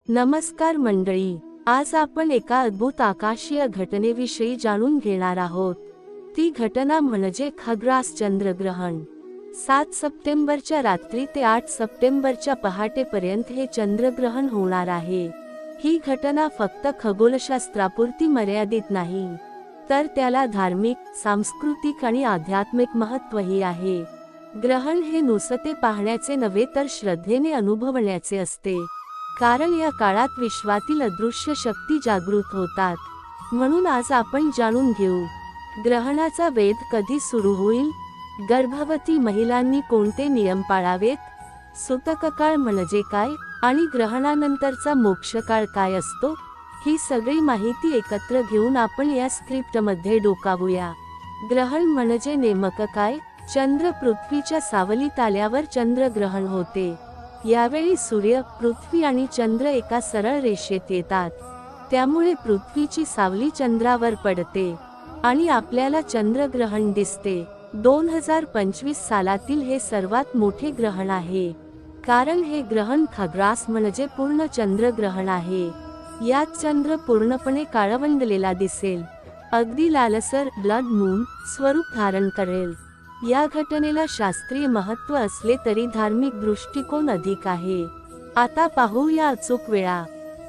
नमस्कार मंडळी, आज आपण एका अद्भुत आकाशीय घटनेविषयी जाणून घेणार आहोत। ती घटना म्हणजे खग्रास चंद्रग्रहण। 7 सप्टेंबरच्या रात्री ते 8 सप्टेंबरच्या पहाटेपर्यंत हे चंद्रग्रहण होणार आहे। ही घटना फक्त खगोलशास्त्रापुरती मर्यादित नाही, तर त्याला धार्मिक, सांस्कृतिक आणि आध्यात्मिक महत्त्वही आहे। ग्रहण हे नुसते पाहण्याचे नव्हे तर श्रद्धेने अनुभवण्याचे असते, कारण या काळात विश्वातील अदृश्य शक्ती जागृत होतात। म्हणून आज आपण जाणून घेऊ, ग्रहणाचा वेध कधी सुरू होईल, गर्भवती महिलांनी कोणते नियम पाळावेत, सूतककाळ म्हणजे काय आणि ग्रहणानंतरचा मोक्षकाळ काय असतो, ही सगळी माहिती एकत्र घेऊन आपण या स्क्रिप्टमध्ये डोकावूया। ग्रहण म्हणजे नेमकं काय? चंद्र पृथ्वीच्या सावलीत आल्यावर चंद्रग्रहण होते। यावेळी सूर्य, पृथ्वी आणि चंद्र एका सरळ रेषेत येतात, त्यामुळे पृथ्वीची सावली चंद्रावर पडते आणि आपल्याला चंद्रग्रहण दिसते। 2025 सालातील हे सर्वात मोठे ग्रहण आहे, कारण हे ग्रहण खग्रास म्हणजे पूर्ण चंद्रग्रहण आहे। यात चंद्र पूर्णपणे काळवंडलेला दिसेल, अगदी लालसर ब्लड मून स्वरूप धारण करेल। या घटनेला शास्त्रीय महत्त्व असले तरी धार्मिक दृष्टिकोन अधिक आहे। आता पाहूया अचूक वेळा।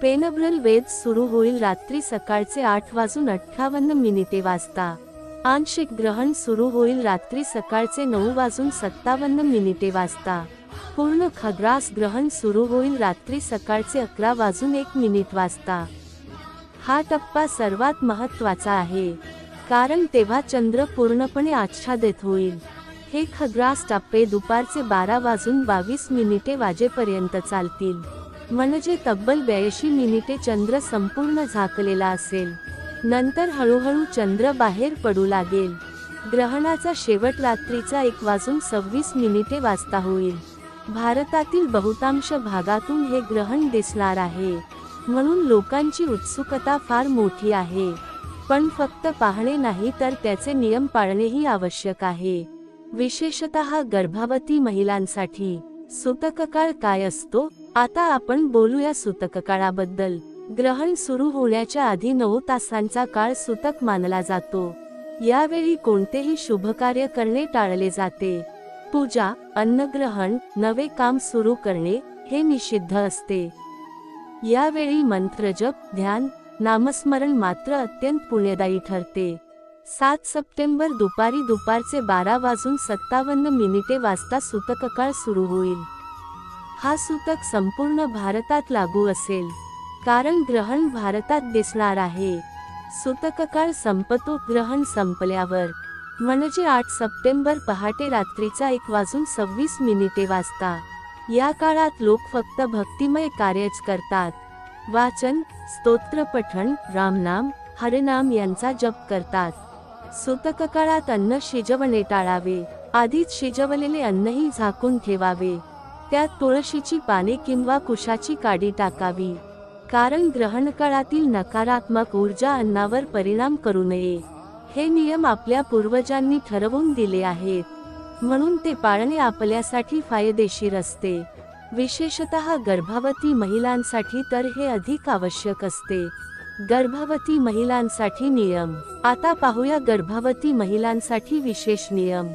पेनब्रल वेध सुरू होईल रात्री सकाळचे 8:58 वाजता। आंशिक ग्रहण सुरू होईल रात्री सकाळचे 9:57 वाजता। पूर्ण खग्रास ग्रहण सुरू होईल रात्री सकाळचे 11:01 वाजता। हा टप्पा सर्वात महत्त्वाचा आहे, कारण तेव्हा चंद्र पूर्णपणे आच्छादित होईल। हे खग्रास टप्पे दुपारचे 12:22 वाजेपर्यंत चालतील, म्हणजे तब्बल 82 मिनिटे चंद्र संपूर्ण झाकलेला असेल। नंतर हळूहळू चंद्र बाहेर पडू लागेल। ग्रहणाचा शेवट रात्रीचा 1:26 वाजता होईल। भारतातील बहुतांश भागातून हे ग्रहण दिसणार आहे, म्हणून लोकांची उत्सुकता फार मोठी आहे। पण फक्त पाहणे नाही तर त्याचे नियम पाळणेही आवश्यक आहे, विशेषतः गर्भवती महिलांसाठी। सूतककाळ काय असतो? आता आपण बोलूया सूतककाळाबद्दल। ग्रहण सुरू होण्याच्या आधी 9 तासांचा काळ सूतक मानला जातो। यावेळी कोणतेही शुभकार्य करणे टाळले जाते। पूजा, अन्नग्रहण, नवे काम सुरू करणे हे निषिद्ध असते। यावेळी मंत्रजप, ध्यान, नामस्मरण मात्र अत्यंत पुण्यदायी ठरते। 7 सप्टेंबर दुपारचे 12:57 वाजता सूतककाळ सुरू होईल। हा सूतक संपूर्ण भारतात लागू असेल, कारण ग्रहण भारतात दिसणार आहे। सूतककाळ संपतो ग्रहण संपल्यावर, म्हणजे 8 सप्टेंबर पहाटे रात्रीचा 1:26 वाजता। या काळात लोक फक्त भक्तिमय कार्यच करतात, वाचन, स्तोत्रपठण, रामनाम, हरिनाम यांचा जप करतात। सूतककाळात अन्न शिजवणे टाळावे, आधीच शिजवलेले अन्नही झाकून ठेवावे। त्यात तुळशीची पाने किंवा कुशाची काडी टाकावी, कारण ग्रहणकाळातील नकारात्मक ऊर्जा अन्नावर परिणाम करू नये। हे नियम आपल्या पूर्वजांनी ठरवून दिले आहेत, म्हणून ते पाळणे आपल्यासाठी फायदेशीर असते। विशेषतः गर्भवती महिलांसाठी तर हे अधिक आवश्यक असते। गर्भवती महिलांसाठी नियम। आता पाहूया गर्भवती महिलांसाठी विशेष नियम।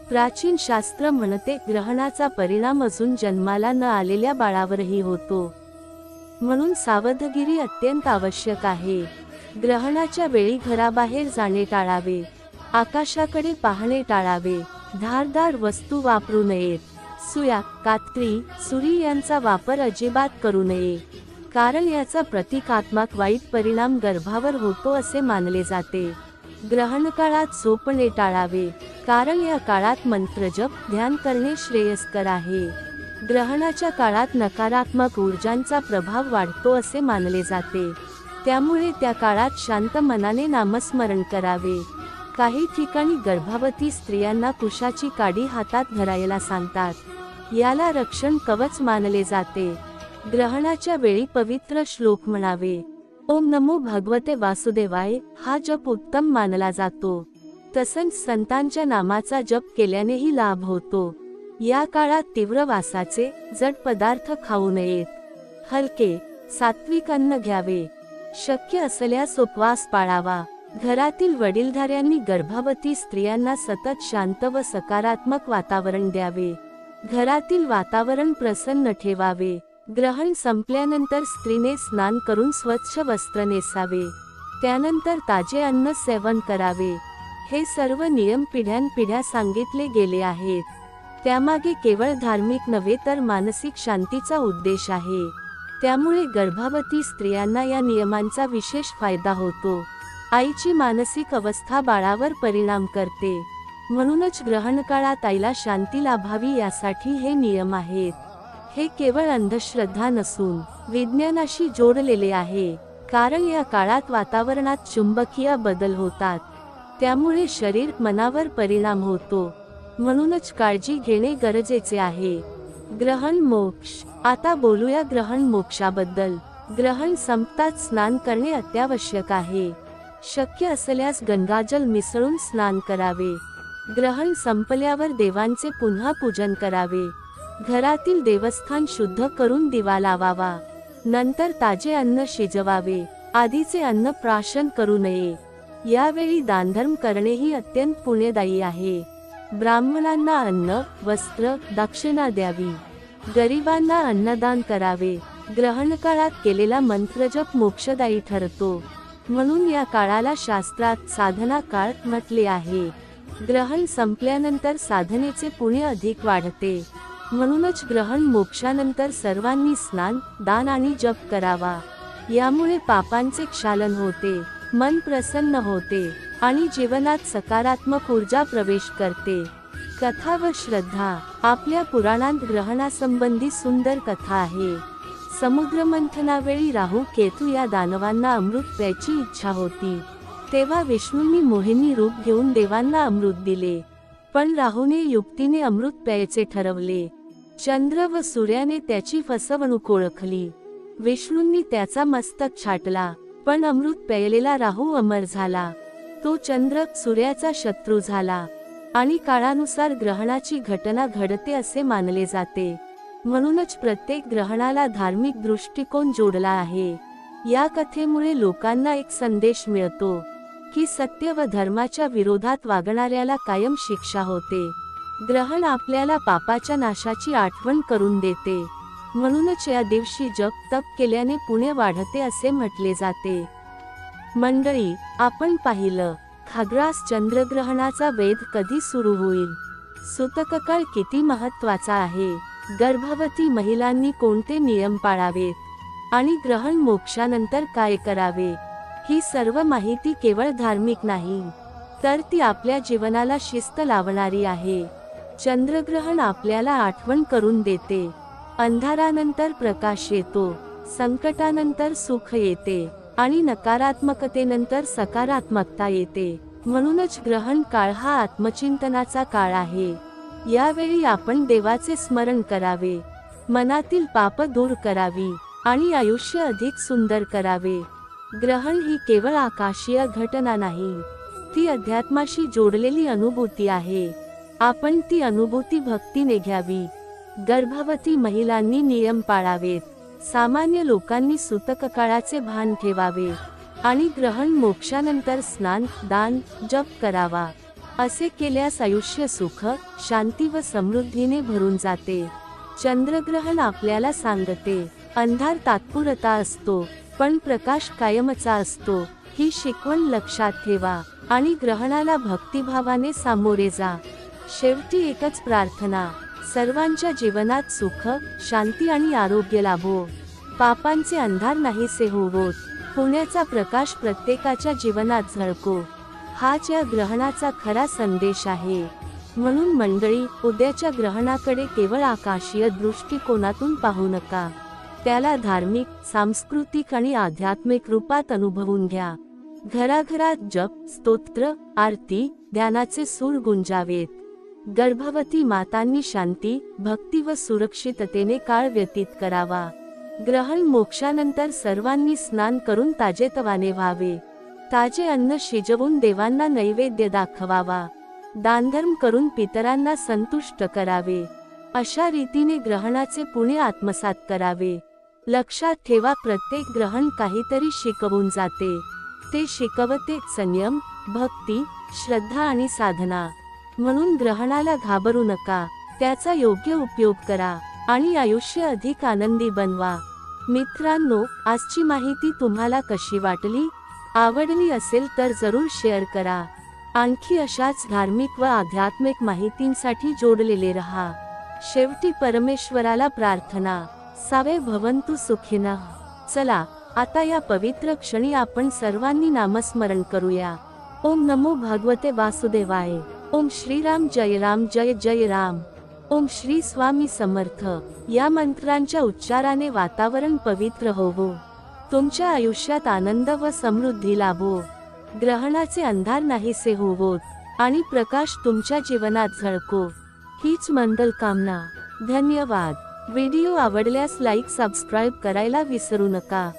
प्राचीन शास्त्र म्हणते ग्रहणाचा परिणाम अजून जन्माला न आलेल्या बाळावरही होतो, म्हणून सावधगिरी अत्यंत आवश्यक आहे। ग्रहणाच्या वेळी घराबाहेर जाणे टाळावे, आकाशाकडे पाहणे टाळावे, धारदार वस्तू वापरू नयेत, सुया, कात्री, सुरी यांचा वापर अजिबात करू नये, कारण याचा प्रतिकात्मक वाईट परिणाम गर्भावर होतो असे मानले जाते। ग्रहणकाळात झोपणे टाळावे, कारण या काळात मंत्रजप, ध्यान करणे श्रेयस्कर आहे। ग्रहणाच्या काळात नकारात्मक ऊर्जांचा प्रभाव वाढतो असे मानले जाते, त्यामुळे त्या काळात शांत मनाने नामस्मरण करावे। काही ठिकाणी गर्भवती स्त्रियांना कुशाची काडी हातात धरायला सांगतात, याला रक्षण कवच मानले जाते। ग्रहणाच्या वेळी पवित्र श्लोक म्हणावे। ओम नमो भगवते वासुदेवाय हा जप उत्तम मानला जातो। तसंच संतांच्या नामाचा जप केल्यानेही लाभ होतो। या काळात तीव्र वासाचे, जड पदार्थ खाऊ नयेत। हलके, सात्विक अन्न घ्यावे, शक्य असल्यास उपवास पाळावा। घरातील वडीलधाऱ्यांनी गर्भवती स्त्रियांना सतत शांत व सकारात्मक वातावरण द्यावे, घरातील वातावरण प्रसन्न ठेवावे। ग्रहण संपल्यानंतर स्त्रीने स्नान करून स्वच्छ वस्त्र नेसावे, त्यानंतर ताजे अन्न सेवन करावे। हे सर्व नियम पिढ्यानपिढ्या सांगितले गेले आहेत। त्यामागे केवळ धार्मिक नव्हे तर मानसिक शांतीचा उद्देश आहे। त्यामुळे गर्भवती स्त्रियांना या नियमांचा विशेष फायदा होतो। आईची मानसिक अवस्था बाळावर परिणाम करते, म्हणूनच ग्रहणकाळात आईला शांती लाभावी यासाठी हे नियम आहेत। हे केवळ अंधश्रद्धा नसून विज्ञानाशी जोडलेले आहे, कारण या काळात वातावरणात चुंबकीय बदल होतात, त्यामुळे शरीर मनावर परिणाम होतो, म्हणूनच काळजी घेणे गरजेचे आहे। ग्रहण मोक्ष। आता बोलूया ग्रहण मोक्षाबद्दल। ग्रहण संपताच स्नान करणे अत्यावश्यक आहे, शक्य असल्यास गंगाजल मिसळून स्नान करावे। ग्रहण संपल्यावर देवांचे पुन्हा पूजन करावे, घरातील देवस्थान शुद्ध करून दिवा लावावा, नंतर ताजे अन्न शिजवावे, आधीचे अन्न प्राशन करू नये। यावेळी दानधर्म करणेही अत्यंत पुण्यदायी आहे। ब्राह्मणांना अन्न, वस्त्र, दक्षिणा द्यावी, गरिबांना अन्नदान करावे। ग्रहणकाळात केलेला मंत्रजप मोक्षदायी ठरतो, म्हणून या काळाला शास्त्रात साधना काळ म्हटले आहे। ग्रहण संपल्यानंतर साधनेचे पुण्य अधिक वाढते, म्हणूनच ग्रहण मोक्षानंतर सर्वांनी स्नान, दान आणि जप करावा। यामुळे पापांचे क्षालन होते, मन प्रसन्न होते आणि जीवनात सकारात्मक ऊर्जा प्रवेश करते। कथा व श्रद्धा। आपल्या पुराणांत ग्रहणासंबंधी सुंदर कथा आहे। समुद्रमंथनावेळी राहू केतू या दानवांना अमृत प्यायची इच्छा होती, तेव्हा विष्णूंनी मोहिनी रूप घेऊन देवांना अमृत दिले, पण राहूने युक्तीने अमृत प्यायचे ठरवले। चंद्र व सूर्याने त्याची फसवणूक ओळखली, विष्णूंनी त्याचा मस्तक छाटला, पण अमृत प्यायलेला राहू अमर झाला। तो चंद्र सूर्याचा शत्रू झाला आणि काळानुसार ग्रहणाची घटना घडते असे मानले जाते, म्हणूनच प्रत्येक ग्रहणाला धार्मिक दृष्टिकोन जोडला आहे। या कथेमुळे लोकांना एक संदेश मिळतो की सत्य व धर्माच्या विरोधात वागणाऱ्याला कायम शिक्षा होते। ग्रहण आपल्याला पापाच्या नाशाची आठवण करून देते, म्हणूनच या दिवशी जप तप केल्याने पुण्य वाढते असे म्हटले जाते। मंडळी, आपण पाहिलं खग्रास चंद्रग्रहणाचा वेध कधी सुरू होईल, सूतककाळ किती महत्त्वाचा आहे, गर्भवती महिलांनी कोणते नियम पाळावेत आणि ग्रहण मोक्षानंतर काय करावे। ही सर्व माहिती केवळ धार्मिक नाही, तर ती आपल्या जीवनाला शिस्त लावणारी आहे। चंद्रग्रहण आपल्याला आठवण करून देते, अंधारानंतर प्रकाश येतो, संकटानंतर सुख येते आणि नकारात्मकतेनंतर सकारात्मकता येते। म्हणूनच ग्रहण काळ हा आत्मचिंतनाचा काळ आहे। यावेळी आपण देवाचे स्मरण करावे, मनातील पाप दूर करावी आणि आयुष्य अधिक सुंदर करावे। ग्रहण ही केवळ आकाशीय घटना नाही, ती अध्यात्माशी जोडलेली अनुभूती आहे। आपण ती अनुभूती भक्तीने घ्यावी। गर्भवती महिलांनी नियम पाळावेत, सामान्य लोकांनी सूतककाळाचे भान ठेवावे आणि ग्रहण मोक्षानंतर स्नान, दान, जप करावा। असे केल्यास आयुष्य सुख, शांती व समृद्धीने भरून जाते। चंद्रग्रहण आपल्याला सांगते, अंधार तात्पुरता असतो, पण प्रकाश कायमचा असतो। ही शिकवण लक्षात ठेवा आणि ग्रहणाला भक्तिभावाने सामोरे जा। शेवटी एकच प्रार्थना, सर्वांच्या जीवनात सुख, शांती आणि आरोग्य लाभो, पापांचे अंधार नाहीसे होवोत, पुण्याचा प्रकाश प्रत्येकाच्या जीवनात झळको। हाच या ग्रहणाचा खरा संदेश आहे। म्हणून मंडळी, उद्याच्या ग्रहणाकडे केवळ आकाशीय दृष्टिकोनातून पाहू नका, त्याला धार्मिक, सांस्कृतिक आणि आध्यात्मिक रूपात अनुभवून घ्या। घराघरात जप, स्तोत्र, आरती, ध्यानाचे सूर गुंजावेत। गर्भवती मातांनी शांती, भक्ती व सुरक्षिततेने काळ व्यतीत करावा। ग्रहण मोक्षानंतर सर्वांनी स्नान करून ताजेतवाने व्हावे, ताजे अन्न शिजवून देवांना नैवेद्य दाखवावा, दानधर्म करून पितरांना संतुष्ट करावे। अशा रीतीने ग्रहणाचे पुण्य आत्मसात करावे। लक्षात ठेवा, प्रत्येक ग्रहण काहीतरी शिकवून जाते. ते शिकवते संयम, भक्ती, श्रद्धा आणि साधना. म्हणून ग्रहणाला घाबरू नका, त्याचा योग्य उपयोग करा आणि आयुष्य अधिक आनंदी बनवा. मित्रांनो, आजची माहिती तुम्हाला कशी वाटली? आवडली असेल तर जरूर शेअर करा. आणखी अशाच धार्मिक व आध्यात्मिक माहितींसाठी जोडलेले रहा. शेवटी परमेश्वराला प्रार्थना, सावे भवन्तु सुखिनः. चला, आता या पवित्र क्षणी आपण सर्वांनी नामस्मरण करूया. ओम नमो भगवते वासुदेवाय. ओम श्रीराम जय राम जय जय राम. ओम श्री स्वामी समर्थ. या मंत्रांच्या उच्चाराने वातावरण पवित्र होवो. तुमच्या आयुष्यात आनंद व समृद्धी लाभो. ग्रहणाचे अंधार नाहीसे होवोत आणि प्रकाश तुमच्या जीवनात झळको, हीच मंगल कामना. धन्यवाद. व्हिडिओ आवडल्यास लाईक सबस्क्राईब करायला विसरू नका.